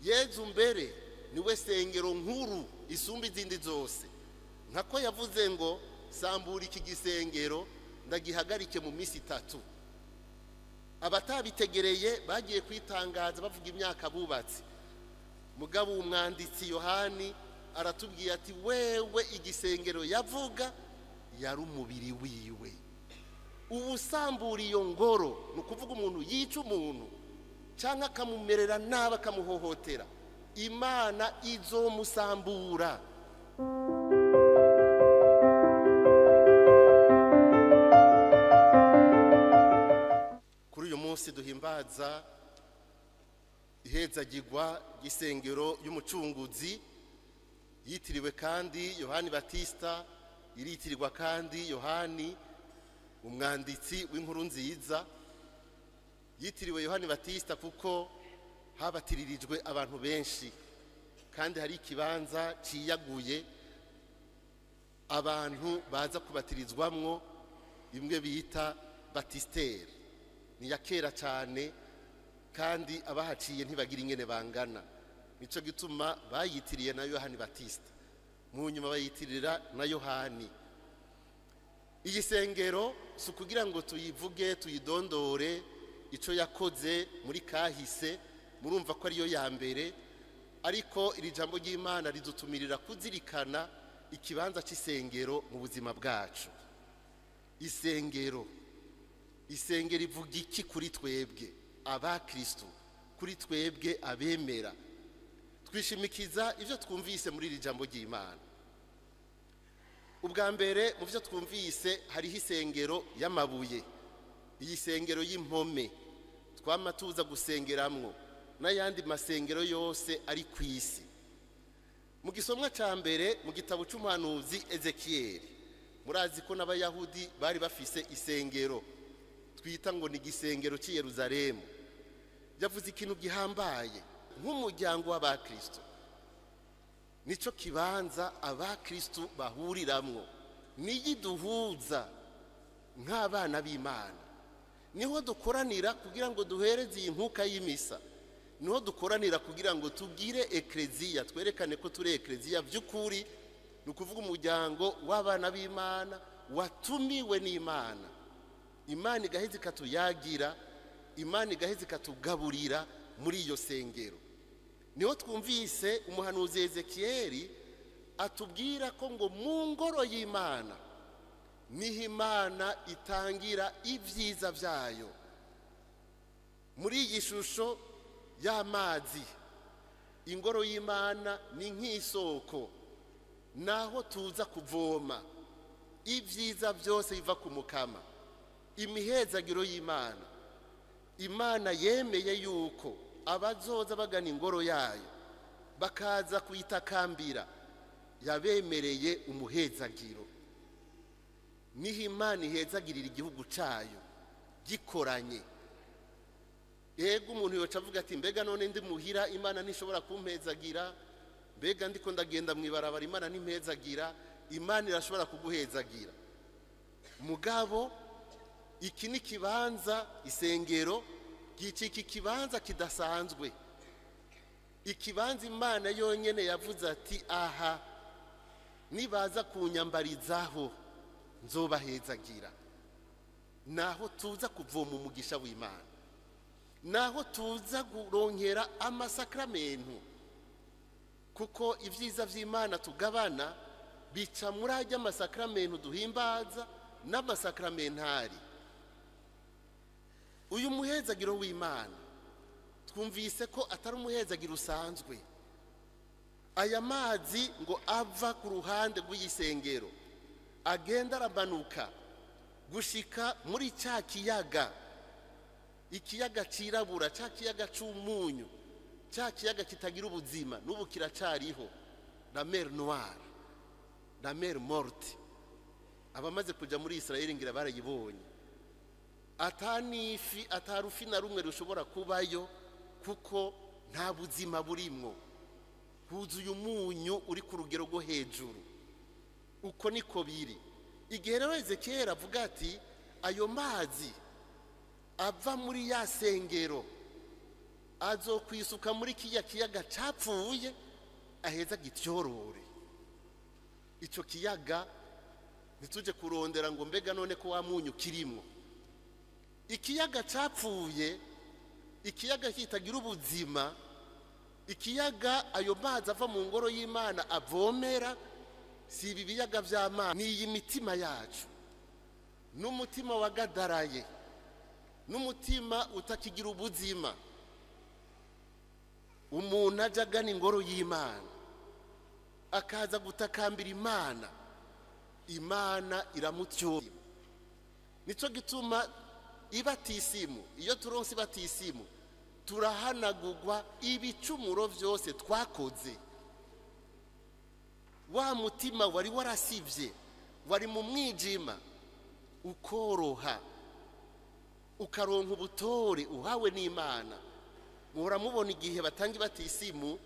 Yezu mbere niwe sengero nkuru isumba izindi zose, nkako yavuze ngo sambura iki gisengero ndagihagarike mu minsi 3. Abatabitegereye bagiye kwitangaza bavuga imyaka bubatse, mugabo umwanditsi Yohani aratubwiye ati wewe igisengero yavuga yari umubiri wiwe. Ubusambura iyo ngoro nukuvuga umuntu yica umuntu cyangwa akamumerera nabi akamuhohotera, Imana izomusambura. Kuri uyu munsi duhimbaza ihezagirwa gisengero y'umucunguzi yitiriwe kandi Yohani Batista, iritirirwa kandi Yohani umwanditsi w'inkuru nziza. Yitiriwe Yohani Batista kuko habatiririjwe abantu benshi kandi hari ikibanza ciyaguye abantu baza kubatirizwamwo, imwe bita Baptistère, ni yakera cyane kandi abahaciye ntibagira ingene bangana, nico gituma bayitiriye na Yohani Batista, mu nyuma bayitirira na Yohani. Igisengero sukugira ngo tuyivuge tuyidondore ico yakoze muri kahise, murumva ko ariyo ya mbere, ariko iri jambo ry'Imana ridutumirira kuzirikana ikibanza c'isengero mu buzima bwacu. Isengero ivuga iki kuri twebwe abakristo, kuri twebwe abemera? Twishimikiza ivyo twumvise muri iri jambo ry'Imana. Ubwa mbere mu byo twumvise hariho isengero y'amabuye, iyi sengero y'impome twama tuza gusengeramwo n'ayandi masengero yose ari ku isi. Mu gisomwa ca mbere mu gitabo c'umuhanuzi Ezekiyeli, murazi ko n'abayahudi bari bafise isengero twita ngo ni igisengero cy'i Yerusalemu. Yavuze ikintu gihambaye nk'umuryango w'abakristo, nico kibanza abakristo bahuriramwo, niyiduhuza nk'abana b'Imana. Niho dukoranira kugira ngo duhereze iyi nkuka y'imisa, niho dukoranira kugira ngo tugire ekleziya, twerekane ko turi ekleziya by'ukuri, nukuvuga umuryango w'abana b'Imana watumiwe n'Imana. Imana igaheze ikatuyagira, Imana igaheze ikatugaburira muri iyo sengero. Niho twumvise umuhanuzi Ezekiyeli atubwira ko ngo mu ngoro y'Imana niho Imana itangira ibyiza byayo. Muri iyi shusho y'amazi, ingoro y'Imana ni nk'isoko, naho tuza kuvoma ibyiza byose biva ku Mukama. Imihezagiro y'Imana, Imana yemeye yuko abazoza bagana ingoro yayo bakaza kuyitakambira, yabemereye umuhezagiro. Niho Imana ihezagirira igihugu cayo gikoranye. Yego umuntu yoca avuga ati mbega none ndi muhira Imana ntishobora kumpezagira, mbega ndiko ndagenda mwibarabara Imana nimpezagira. Imana irashobora kuguhezagira, mugabo iki ni kibanza, isengero giciki kibanza kidasanzwe, ikibanza Imana yonyene yavuze ati aha nibaza kunyambarizaho nzobahezagira. Naho tuza kuvoma umugisha w'Imana, naho tuza kuronkera amasakramentu, kuko ibyiza vy'Imana tugabana bica muri ajya amasakramentu duhimbaza n'amasakramentari. Uyu muhezagiro w'Imana twumvise ko atari umuhezagiro usanzwe. Aya mazi ngo ava ku ruhande rw'isengero agenda arabanuka gushika muri cya kiyaga, ikiyaga cirabura, cya kiyaga c'umunyu, cya kiyaga kitagira ubuzima, n'ubu kiracariho, la mer noire, la mer morte. Abamaze kuja muri Israeli ngira barayibonye. Atanifi atarufi na rumwe rushobora kubayo kuko nta buzima burimwo, huzuye umunyu uri ku rugero rwo hejuru. Uko niko biri. Igihe rero Ezekiyeli avuga ati ayo mazi ava muri ya sengero azokwisuka muri kiya kiyaga capfuye aheza gityorore. Ico kiyaga ntituje kurondera ngo mbega none ko wamunyu kirimo. Ikiyaga capfuye, ikiyaga kitagira ubuzima, ikiyaga ayo mazi ava mu ngoro y'Imana avomera, si ibi biyaga vy'amazi, ni iyi mitima yacu. N'umutima wagadaraye, n'umutima utakigira ubuzima. Umuntu aja agana ingoro y'Imana akaza gutakambira Imana, Imana iramutyoye. Nico gituma ibatisimu, iyo turonse ibatisimu turahanagurwa ibicumuro vyose twakoze. Wa mutima wari warasivye, wari mu mwijima, ukoroha, ukaronka ubutore uhawe n'Imana. Muhora mubona igihe batanga ibatisimu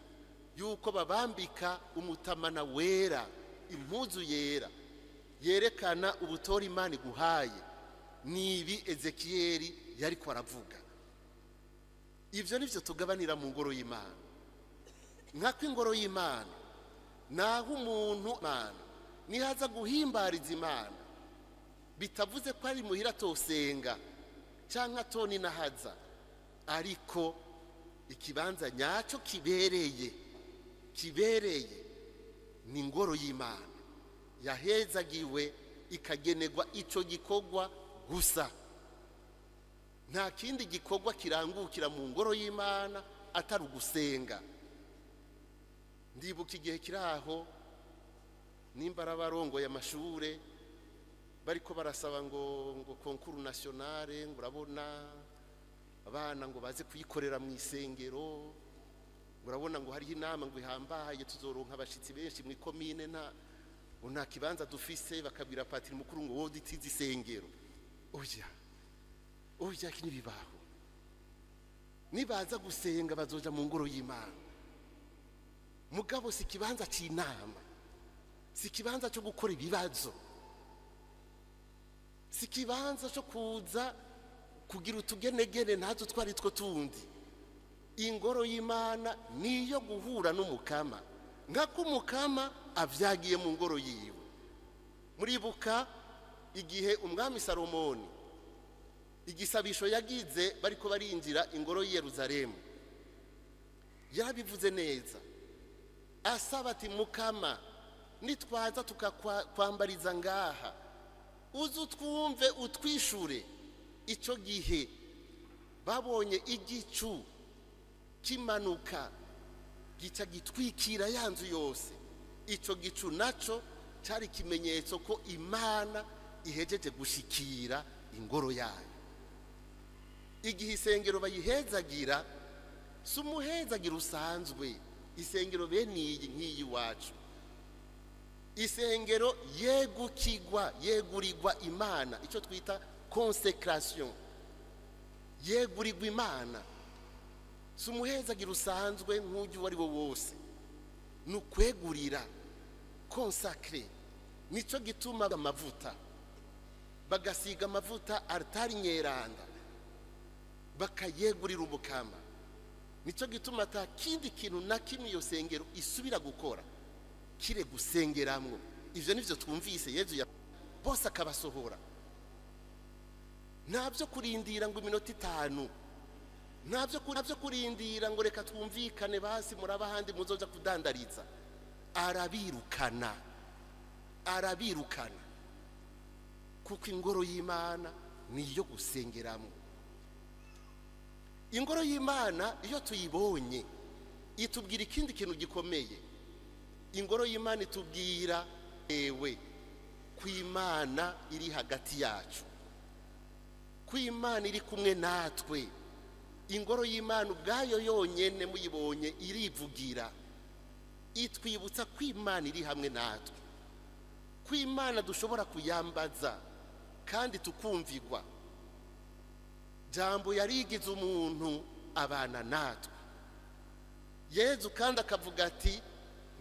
yuko babambika umutamana wera, impuzu yera, yerekana ubutore Imana iguhaye. Nibi Ezekiyeli yariko aravuga. Ivyo nivyo tugabanira mu ngoro y'Imana. Nkako ingoro y'Imana naho umuntu Imana nihaza guhimbariza Imana, bitavuze ko ari muhira tosenga canke atoni nahaza, ariko ikibanza nyaco kibereye ni ingoro y'Imana yahezagiwe ikagenerwa ico gikorwa gusa. Nta kindi gikorwa kirangukira mu ngoro y'Imana atari ugusenga. Ndibuka igihe kiraho nimba arabarongoye amashure bariko barasaba ngo concours nationale, ngo urabona abana ngo baze kuyikorera mu isengero, urabona ngo hariho inama ngo ihambaye tuzoronka abashitsi benshi mu komine, nta kibanza dufise. Bakabwira patiri mukuru ngo wowe ditize isengero. Oya kinibibaho. Nibaza gusenga bazoja mu ngoro y'Imana. Mugabo si kibanza c'inama, si kibanza cyo gukora ibibazo, si kibanza cyo kuza kugira utugenegene ntazo twari two tundi. Ingoro y'Imana niyo guhura n'umukama, nkako umukama avyagiye mu ngoro yiwe. Muribuka igihe umwami Salomoni igisabisho yagize bariko barinjira ingoro y'Yerusalemu, yarabivuze neza, asaba ati mukama nitwaza tukakwambariza ngaha uzutwumve utwishure. Ico gihe babonye igicu kimanuka gica gitwikira yanzu yose. Ico gicu naco cari ikimenyetso ko Imana ihejeje gushikira ingoro yayo. Igihe isengero bayihezagira, si umuhezagira usanzwe, isengero bene iyi nk'iyi wacu. Isengero yegurirwa Imana, icyo twita consécration, yegurirwa Imana. Si umuhezagira usanzwe nk'uyu wari wo wose, nukwegurira consacré. Nico gituma amavuta bagasiga amavuta altari nyeranda bakayegurira umukama. Nico gituma ata kindi kintu na kimwe iyo sengero isubira gukora kire gusengeramwo. Ivyo nivyo twumvise Yesu bose akabasohora. Ntabyo kurindira ngo iminota 5, ntabyo kurindira ngo reka twumvikane basi muraba handi muzoja kudandariza. Arabirukana kuko ingoro y'Imana niyo gusengeramo. Ingoro y'Imana iyo tuyibonye itubwira ikindi kintu gikomeye. Ingoro y'Imana itubwira ewe kw'Imana iri hagati yacu, kw'Imana iri kumwe natwe. Ingoro y'Imana ubwayo yonyene muyibonye irivugira, itwibutsa kw'Imana iri hamwe natwe, kw'Imana dushobora kuyambaza kandi tukumvirwa. Jambo yarigize umuntu abana natwe. Yesu kandi akavuga ati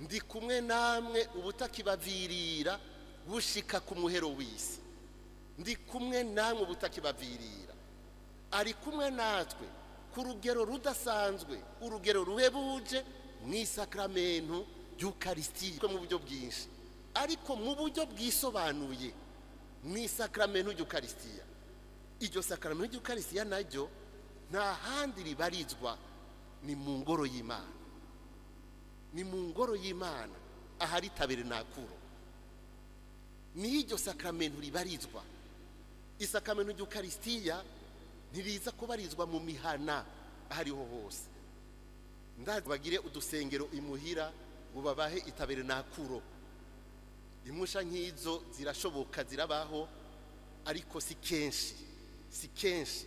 ndi kumwe namwe ubutakibavirira gushika ku muhero w'isi. Ndi kumwe namwe ubutakibavirira. Ari kumwe natwe ku rugero rudasanzwe, urugero ruhebuje mu isakramento ry'Ukarisitiya mu buryo bwinshi, ariko mu buryo bwisobanuye mu isakramento ry'Ukarisitiya. Iryo sakramento ry'Ukarisitiya naryo nta handi ribarizwa, ni mu ngoro y'Imana. Ni mu ngoro y'Imana ahari tabernakulo, ni iryo sakramento ribarizwa. Isakramento ry'Ukarisitiya ntiriza kubarizwa mu mihana ahariho hose. Ndazi bagire udusengero imuhira ngo babahe itabernakulo. Imusha nk'izo zirashoboka, zirabaho, ariko si kenshi.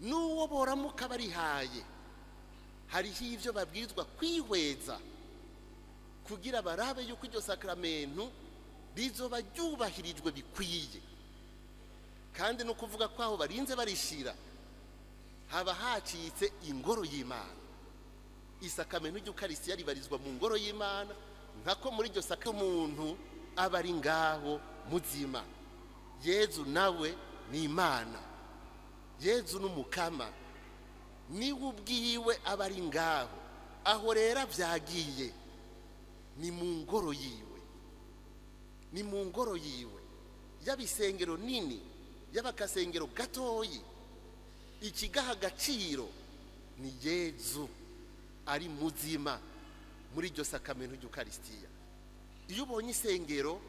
N'uwo boramuka barihaye, hariho ivyo babwirizwa kwihweza kugira barabe yuko iryo sakramento rizoba ryubahirijwe bikwiye. Kandi no kuvuga ko aho barinze barishira haba hacitse ingoro y'Imana. Isakramento ry'Ukarisitiya ribarizwa mu ngoro y'Imana, nkako muri iryo sakramento umuntu aba ari ngaho muzima. Yezu nawe ni Imana, Yezu n'umukama, niwe ubwiwe aba ari ngaho. Aho rero vyagiye ni mu ngoro yiwe, ni mu ngoro yiwe. Yabisengero nini, yabakasengero gatoyi, ikigaha agaciro ni Yezu ari muzima muri iryo sakramento ry'Ukarisitiya. Iyo ubonye isengero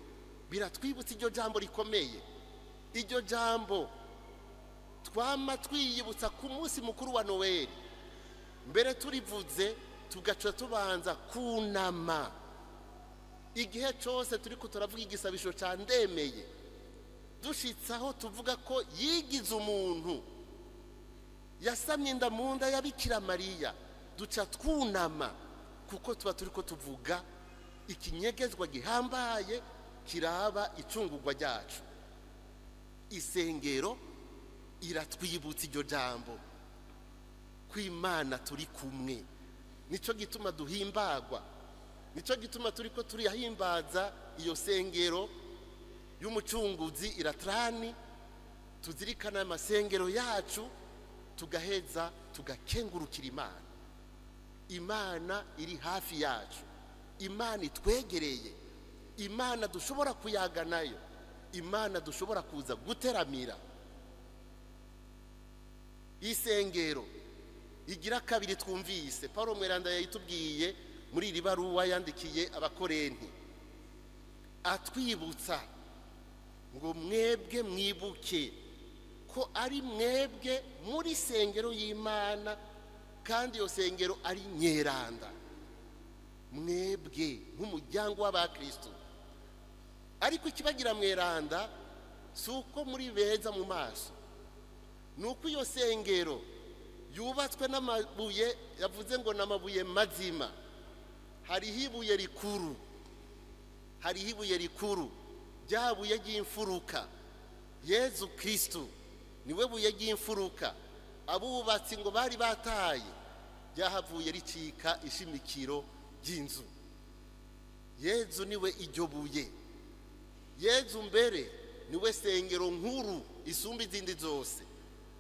biratwibutsa iryo jambo rikomeye, iryo jambo twama twiyibutsa ku munsi mukuru wa Noel. Mbere turivuze tugaca tubanza kunama. Igihe cyose turiko turavuga igisabisho ca ndemeye, dushitsaho tuvuga ko yigize umuntu, yasamye inda mu nda ya Bikira Mariya, duca twunama kuko tuba turiko tuvuga ikinyegezwa gihambaye kiraba icungurwa ryacu. Isengero iratwibutsa iryo jambo ko Imana turi kumwe. Nico gituma duhimbagwa, nico gituma turiko turihimbaza iyo sengero y'umucunguzi iratrani. Tuzirikana amasengero yacu, tugaheza tugakengurukira Imana. Imana iri hafi yacu, Imana itwegereye, Imana dushobora kuyaga nayo, Imana dushobora kuza guteramira. Isengero igira kabiri twumvise Paulo Mweranda yayitubwiye muri iri baruwa yandikiye Abakorenti, atwibutsa ngo mwebwe mwibuke ko ari mwebwe muri sengero y'Imana, kandi iyo sengero ari nyeranda. Mwebwe nk'umuryango w'Abakristo, ariko ikibagira mweranda si uko muri beza mu maso, ni uko iyo sengero yubatswe n'amabuye, yavuze ngo n'amabuye mazima. Hariho ibuye rikuru, hariho ibuye rikuru, rya buye ry'imfuruka, Yezu Kristo niwe buye ry'imfuruka. Abubatsi ngo bari bataye, ryahavuye ricika ishimikiro ry'inzu. Yezu niwe iryo buye. Yezu mbere niwe sengero nkuru isumba izindi zose.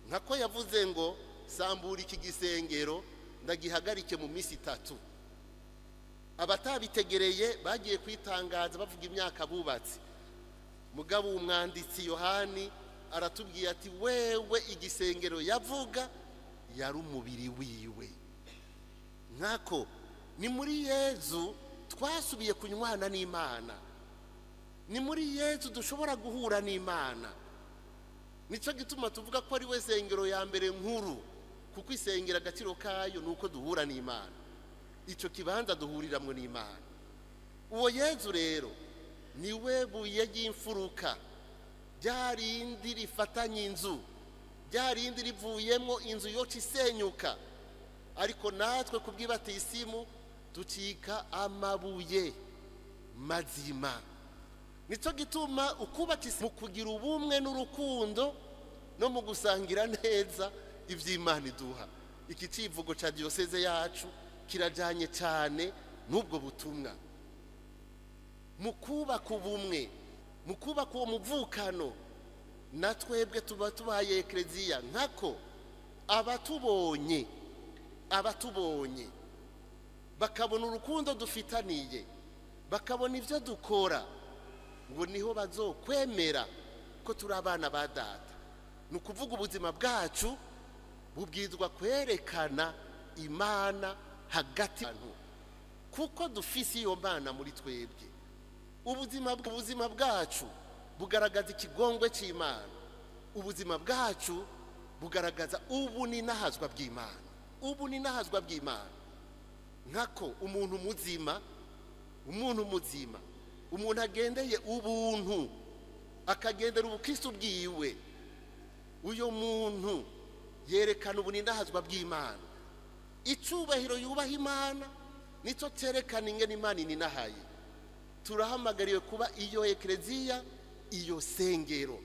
Nkako yavuze ngo sambura iki gisengero ndagihagarike mu minsi 3. Abatabitegereye bagiye kwitangaza bavuga imyaka bubatsi. Mugabo umwanditsi Yohani aratubwiye ati wewe igisengero yavuga yari umubiri wiwe. Nkako ni muri Yezu twasubiye kunywana n'Imana, ni muri Yezu dushobora guhura n'Imana. Nico gituma tuvuga ko ari we sengero ya mbere nkuru, kuko isengero agaciro kayo nuko duhura n'Imana. Ico kibanza duhuriramwe n'Imana. Uwo Yezu rero niwe buye ry'imfuruka, ryarindi rifatanye inzu, ryarindi rivuyemo inzu yoca isenyuka. Ariko natwe kubw'ibatisimu ducika amabuye mazima. Nico gituma ukubaka mu kugira ubumwe n'urukundo no mu gusangira neza ivy'Imana iduha. Iki civugo ca diocese yacu kirajanye cyane n'ubwo butumwa. Mu kubaka ubumwe, mu kubaka uwo muvukano, natwebwe tuba tubaye ekleziya nkako abatubonye abatubonye bakabona urukundo dufitaniye, bakabona ibyo dukora, ngo niho bazokwemera ko turi abana ba data. Ni ukuvuga ubuzima bwacu bubwizwa kwerekana Imana hagati y'abantu, kuko dufise iyo Mana muri twebwe. Ubuzima bwacu bugaragaza ikigongwe cy'Imana, ubuzima bwacu bugaragaza ubuninahazwa bw'Imana, ubuninahazwa bw'Imana. Nkako umuntu muzima, umuntu agendeye ubuntu, akagendera ubukristo bwiwe, uyo muntu yerekana ubuninahazwa bw'Imana. Icubahiro yubaha Imana nico cerekana ingene Imana ininahaye. Turahamagariwe kuba iyo ekleziya, iyo sengero,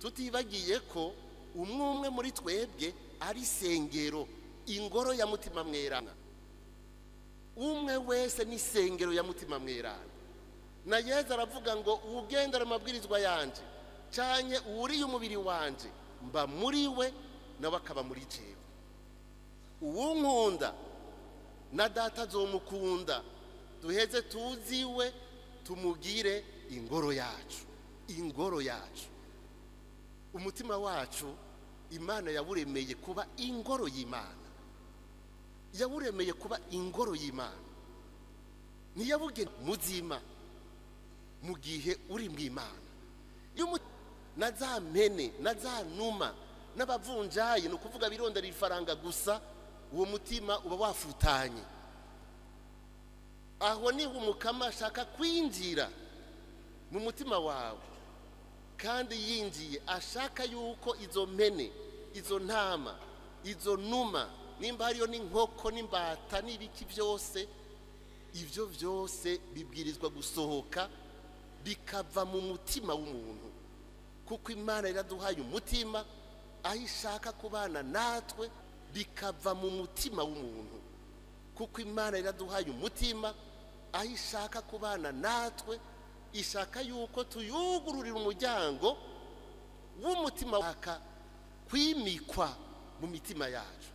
tutibagiye ko umwe muri twebwe ari sengero, ingoro ya mutima mwerana. Umwe wese ni sengero ya mutima mwerana. Na Yesu aravuga ngo ugendera amabwirizwa yanje canke uriye umubiri wanje, mba muri we nawe akaba muri jewe. Uwunkunda na data azomukunda, duheze tuziwe tumugire ingoro yacu, ingoro yacu. Umutima wacu Imana yawuremeye kuba ingoro y'Imana, yawuremeye kuba ingoro y'Imana. Ntiyabuge muzima mu gihe uri mu Imana. Na za mpene na za numa n'abavunjaye, ni ukuvuga birondera ifaranga gusa, uwo mutima uba wafutanye. Aho niho umukama ashaka kwinjira mu mutima wawe, kandi yinjiye ashaka yuko izo mpene, izo ntama, izo numa, nimba hariyo n'inkoko n'imbata n'ibiki byose, ibyo byose bibwirizwa gusohoka bikava mu mutima w'umuntu, kuko Imana iraduhaye umutima, aho ishaka kubana natwe bikava mu mutima w'umuntu, kuko Imana iraduhaye umutima, aho ishaka kubana natwe ishaka yuko tuyugururira umuryango w'umutima waka kwimikwa mu mitima yacu.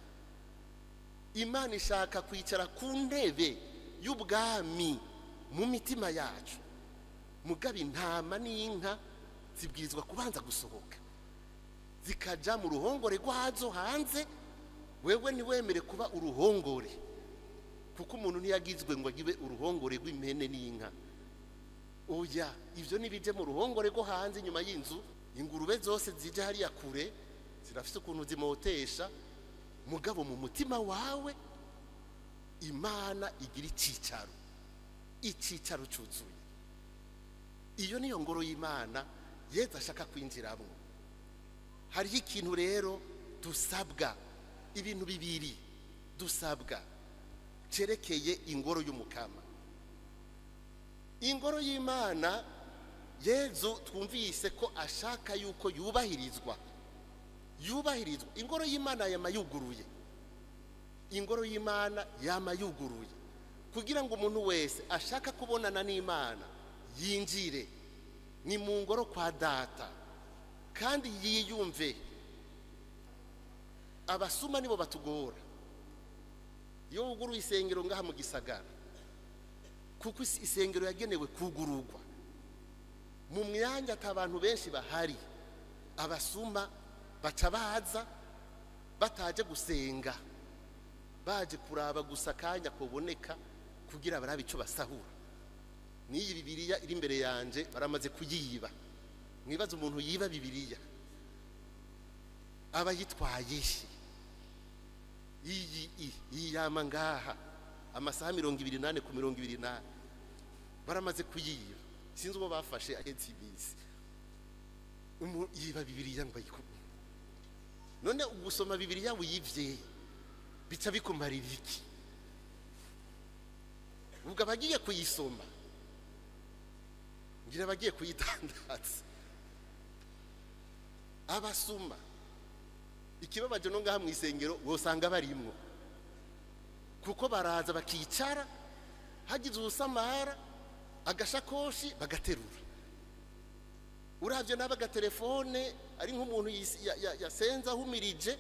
Imana ishaka kwicara ku ntebe y'ubwami mu mitima yacu. Mugabe intama n'inka zibwirizwa kubanza gusohoka zikaja mu ruhongore rwazo hanze. Wewe ntiwemere kuba uruhongore, kuko umuntu ntiyagizwe ngo agibe uruhongore rw'impene n'inka. Oya, ivyo nibije mu ruhongore rwo hanze inyuma y'inzu. Ingurube zose zije hariya kure zirafite ukuntu zimotesha, mugabo mu mutima wawe Imana igira icicaro cuzuye. Iyo niyo ngoro y'Imana Yesu ashaka kwinjiramo. Hariho ikintu rero dusabwa, ibintu bibiri dusabwa cerekeye ingoro y'umukama. Ingoro y'Imana Yesu twumvise ko ashaka yuko yubahirizwa. Ingoro y'Imana yamayuguruye, ingoro y'Imana yamayuguruye, kugira ngo umuntu wese ashaka kubonana n'Imana yinjire ni mu ngoro kwa data, kandi yiyumve. Abasuma nibo batugora iyo uguruye isengero ngaha mu gisagara, kuko isengero yagenewe kugururwa mu myanya atabantu benshi bahari. Abasuma baca baza bataje gusenga, baje kuraba gusa kanya kuboneka kugira barabe ico basahura. N'iyi Bibiliya iri imbere yanje baramaze kuyiba. Mwibaza umuntu yiba Bibiliya aba yitwaye iyi yama ngaha amasaha 28 ku 28 baramaze kuyiba. Sinzi ubo bafashe agenzi bisi yiba Bibiliya ngo ayikume. None ugusoma Bibiliya wiyivye bica bikumarira iki? Ubwo abagiye kuyisoma ngira bagiye kuyitandaza. Abasuma ikibabaje no ngaha mu isengero wosanga barimwo, kuko baraza bakicara hagize ubusamara agashakoshi bagaterura. Uravye n'abagatelefone ari nk'umuntu yasenza humirije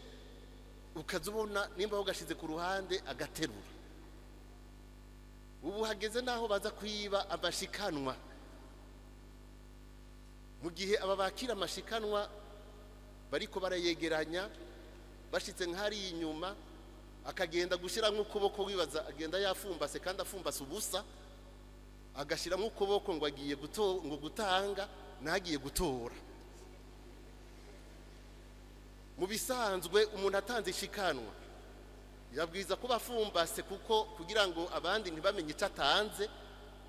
ukazubona nimba ugashize ku ruhande agaterura. Ubu hageze naho baza kwiba amashikanwa, mu gihe aba bakira amashikanwa bariko barayegeranya, bashitse nk'ari inyuma akagenda gushiramo ukuboko, wibaza agenda yafumbase kandi afumbase ubusa, agashiramo ukuboko ngo agiye ngo gutanga, nagiye gutora. Mu bisanzwe umuntu atanze ishikanwa yabwiza kuba afumbase, kuko kugira ngo abandi ntibamenye icyo atanze.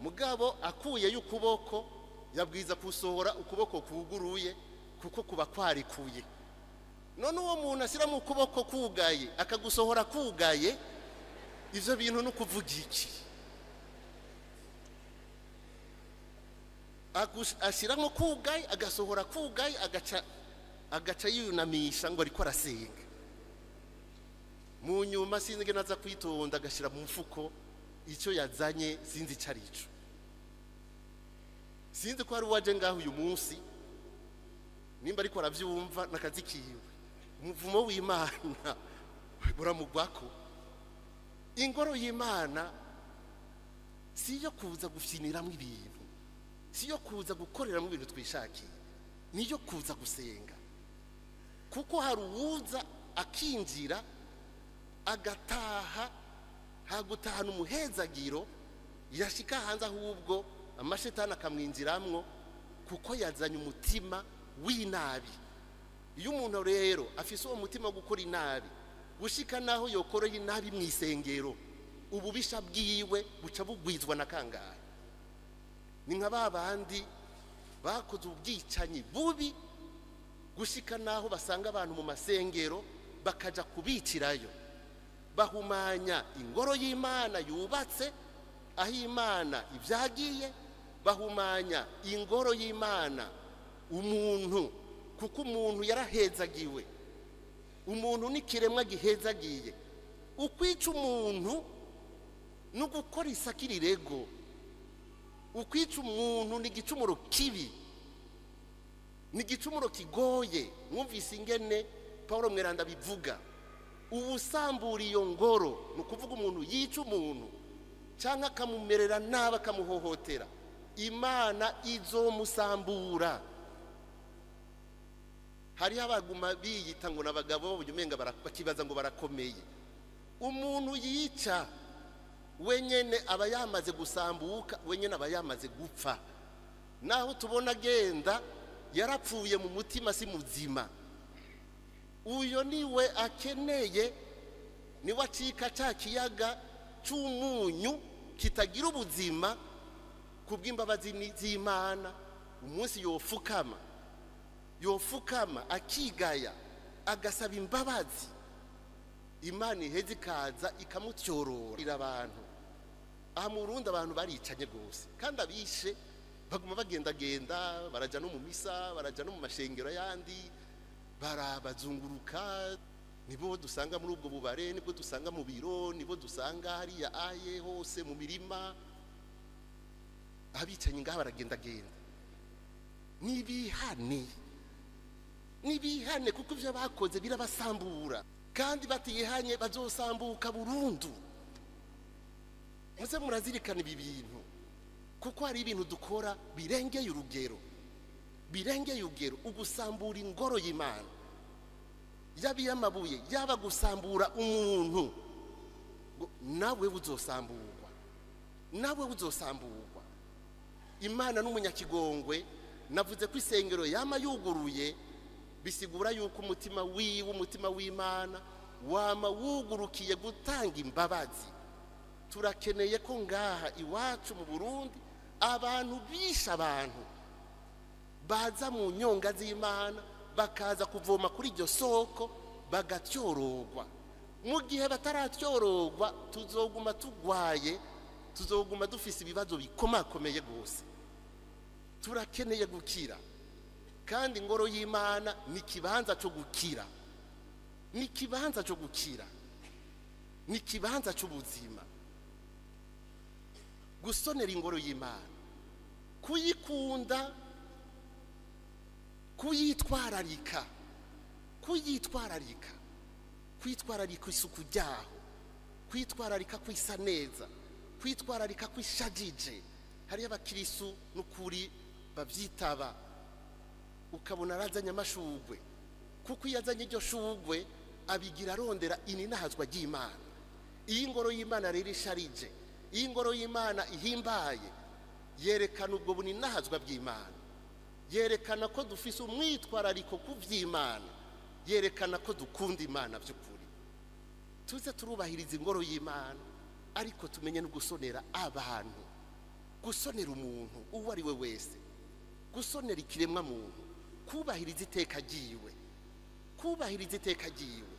Mugabo akuye y'ukuboko yabwiza kusohora ukuboko kuguruye, kuko kuba kwarikuye. None uwo muntu ashyiramo ukuboko kugaye akagusohora kugaye, ivyo bintu no kuvuga iki? Ashyiramo kugaye agasohora kugaye, agaca yunamisha ngo ariko arasenga. Mu nyuma sinzi naza kwitonda, agashira mu mfuko icyo yazanye, sinzi icyo arico. Sinzi ko hari uwaje ngaho uyu munsi, nimba ariko aravyumva nakazi kiwe. Umuvumo w'Imana buramugwako. Ingoro y'Imana siyo kuza gufyiniramo ibintu, siyo kuza gukoreramo ibintu twishakiye, niyo kuza gusenga. Kuko hari uwuza akinjira agataha, hagutahana umuhezagiro, yashika hanze ahubwo amashetani akamwinjiramwo, kuko yazanye umutima w'inabi. Iyo umuntu rero afise uwo mutima wo gukora inabi, gushika naho yokoreye inabi mu isengero, ububisha bwiwe buca bugwizwa na kangahe. Ni nka babandi bakoze ubwicanyi bubi, gushika naho basanga abantu mu masengero bakaja kubicirayo, bahumanya ingoro y'Imana yubatse, aho Imana ivyagiye, bahumanya ingoro y'Imana umuntu, kuko umuntu yarahezagiwe. Umuntu ni kiremwa gihezagiye. Ukwica umuntu no gukora isakirirego, ukwica umuntu ni igicumuro kibi, ni igicumuro kigoye. Mwumvise ingene Paulo Mweranda bivuga, ubusambura iyo ngoro, ni ukuvuga umuntu yica umuntu cyangwa akamumerera nabi, akamuhohotera, Imana izomusambura. Hari abaguma biyita ngo nabagabo umenga bakibaza ngo barakomeye. Umuntu yica wenyene aba yamaze gusambuka, wenyene aba yamaze gupfa. Naho tubona agenda yarapfuye mu mutima, si muzima. Uyo niwe akeneye, niwe acika cya kiyaga cy'umunyu kitagira ubuzima, kubw'imbabazi z'Imana. Umunsi yofukama akigaya agasaba imbabazi, Imana iheze ikaza ikamutyorora. Abantu aha mu Burundi abantu baricanye gose, kandi abishe baguma bagendagenda, baraja no mu misa, baraja no mu mashengero yandi, barabazunguruka. Nibo dusanga muri ubwo bubare, nibo dusanga mu biro, nibo dusanga hariya aye hose mu mirima. Abicanye ngaha baragendagenda. Nibihane kuko ivyo bakoze birabasambura, kandi batihanye bazosambuka burundu. Muze murazirikana ibi bintu, kuko hari ibintu dukora birengeye urugero, ugusambura ingoro y'Imana, yaba iy'amabuye, yaba gusambura umuntu, nawe uzosambugwa. Imana n'umunyakigongwe. Navuze ko isengero yama yuguruye, bisigura yuko umutima w'Imana wama wugurukiye gutanga imbabazi. Turakeneye ko ngaha iwacu mu Burundi abantu bisha abantu baza mu nyonga z'Imana, bakaza kuvoma kuri iryo soko, bagatyorogwa. Mu gihe bataratyorogwa tuzoguma tugwaye, tuzoguma dufise ibibazo bikomakomeye gose. Turakeneye gukira, kandi ingoro y'Imana ni kibanza cyo gukira, ni kibanza cy'ubuzima. Gusonera ingoro y'Imana, kuyikunda, kuyitwararika, kwitwararika isuku ryaho, kwitwararika kwisa neza, kwitwararika kwishajije. Hariyo abakirisu n'ukuri bavyitaba ukabona arazanye amashugwe, kuko iyo azanye iryo shugwe abigira arondera ininahazwa ry'Imana. Iyi ngoro y'Imana rero isharije, iyi ngoro y'Imana ihimbaye, yerekana ubwo buninahazwa bw'Imana, yerekana ko dufise umwitwarariko ku vy'Imana, yerekana ko dukunda Imana by'ukuri. Tuze turubahiriza ingoro y'Imana, ariko tumenye no gusonera abantu, gusonera umuntu uwo ari we wese, gusonera ikiremwa muntu, kubahiriza iteka ryiwe, kubahiriza iteka ryiwe,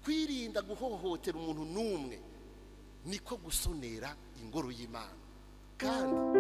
kwirinda guhohotera umuntu n'umwe, niko gusonera ingoro y'Imana. Kandi